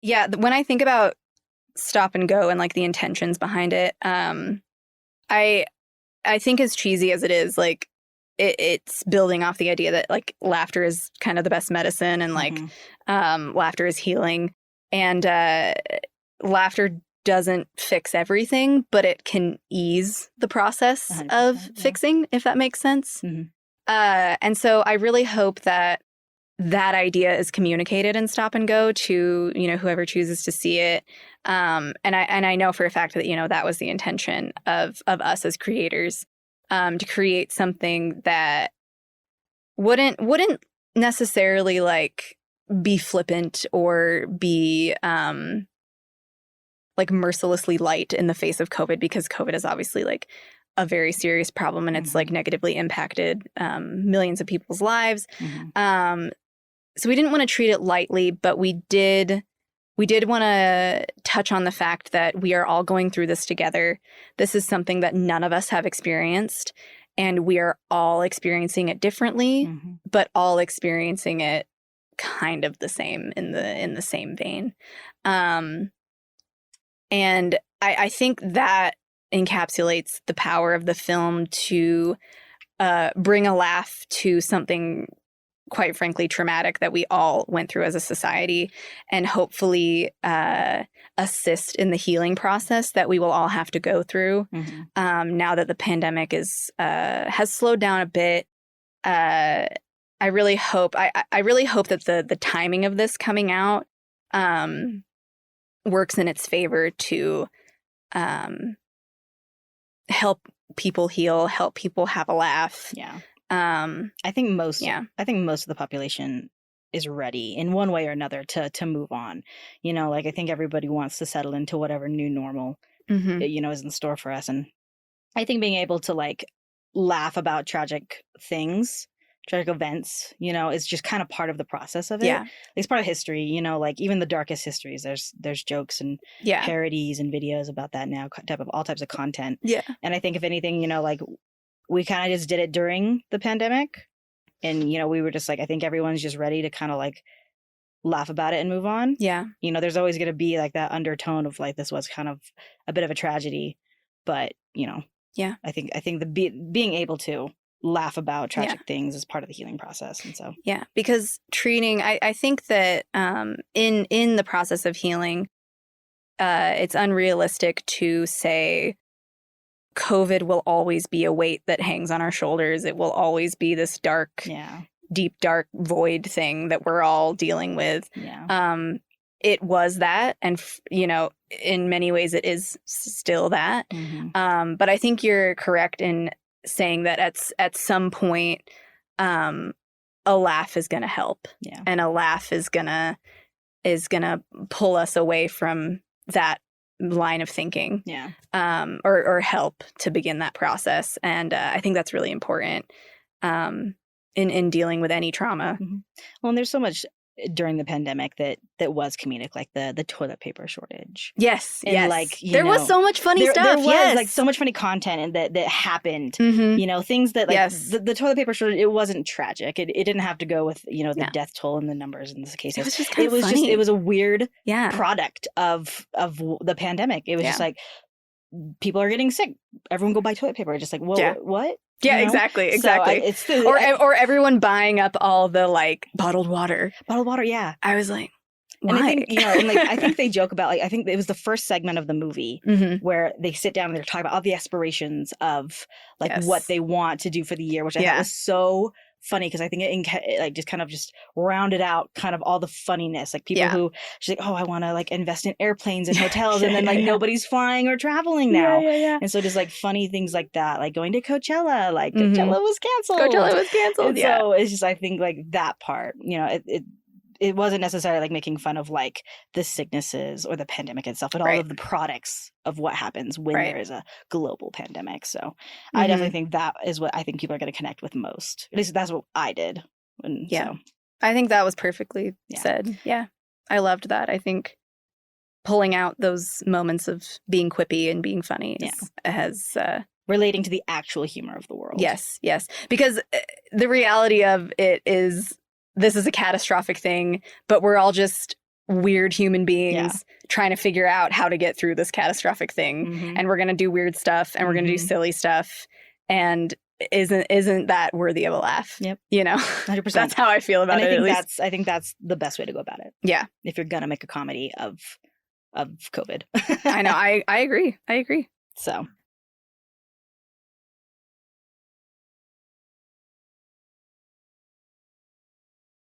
Yeah, when I think about Stop and Go and like the intentions behind it, I think as cheesy as it is, like it's building off the idea that like laughter is kind of the best medicine, and like laughter is healing, and laughter doesn't fix everything, but it can ease the process of fixing, if that makes sense. And so I really hope that that idea is communicated in Stop and Go to, you know, whoever chooses to see it. And I know for a fact that, you know, that was the intention of us as creators, to create something that wouldn't necessarily like be flippant or be like mercilessly light in the face of COVID, because COVID is obviously like a very serious problem, and it's like negatively impacted millions of people's lives. So we didn't want to treat it lightly, but we did want to touch on the fact that we are all going through this together. This is something that none of us have experienced, and we are all experiencing it differently, but all experiencing it kind of the same in the same vein. And I think that encapsulates the power of the film to bring a laugh to something quite frankly traumatic that we all went through as a society, and hopefully assist in the healing process that we will all have to go through now that the pandemic is has slowed down a bit. I really hope that the timing of this coming out works in its favor to help people heal, help people have a laugh. I think most of the population is ready in one way or another to move on. You know, like I think everybody wants to settle into whatever new normal you know is in store for us, and I think being able to like laugh about tragic events, you know, is just kind of part of the process of it. It's part of history, you know, like even the darkest histories, there's jokes and parodies and videos about that now, all types of content. And I think if anything, you know, like we kind of just did it during the pandemic, and, you know, we were just like, I think everyone's just ready to kind of like laugh about it and move on. You know, there's always going to be like that undertone of like, this was kind of a bit of a tragedy, but, you know, I think being able to laugh about tragic things is part of the healing process. And so, because treating, I think that in the process of healing, it's unrealistic to say COVID will always be a weight that hangs on our shoulders. It will always be this dark, deep, dark void thing that we're all dealing with. It was that. And, you know, in many ways it is still that. But I think you're correct in saying that at some point, a laugh is going to help. And a laugh is going to pull us away from that line of thinking, or help to begin that process. And I think that's really important in dealing with any trauma. Well, and there's so much during the pandemic that was comedic, like the toilet paper shortage. And like there was so much funny stuff. There was like so much funny content and that happened. You know, things that like the toilet paper shortage, it wasn't tragic. It didn't have to go with, you know, the death toll and the numbers in this case. It was just kind of funny. It was a weird product of the pandemic. It was just like, people are getting sick, everyone go buy toilet paper. Just like, whoa, what? Yeah, you know? Exactly. So or everyone buying up all the like bottled water. Yeah. I was like, why? And I think, you know, and like I think they joke about, like, I think it was the first segment of the movie where they sit down and they're talking about all the aspirations of like what they want to do for the year, which I thought was so funny, because I think it like just kind of just rounded out kind of all the funniness, like people who she's like, oh, I want to like invest in airplanes and hotels, and then like nobody's flying or traveling now. And so just like funny things like that, like going to Coachella, like Coachella was canceled. And so it's just, I think like that part, you know, it wasn't necessarily like making fun of like the sicknesses or the pandemic itself, but all of the products of what happens when there is a global pandemic. So I definitely think that is what I think people are going to connect with most. At least that's what I did. And so I think that was perfectly said. I loved that. I think pulling out those moments of being quippy and being funny has relating to the actual humor of the world. Yes. Because the reality of it is, this is a catastrophic thing, but we're all just weird human beings trying to figure out how to get through this catastrophic thing. And we're going to do weird stuff and we're going to do silly stuff. And isn't that worthy of a laugh? Yep. You know, 100%. That's how I feel about it. I think that's the best way to go about it. Yeah. If you're going to make a comedy of COVID. I know. I agree. So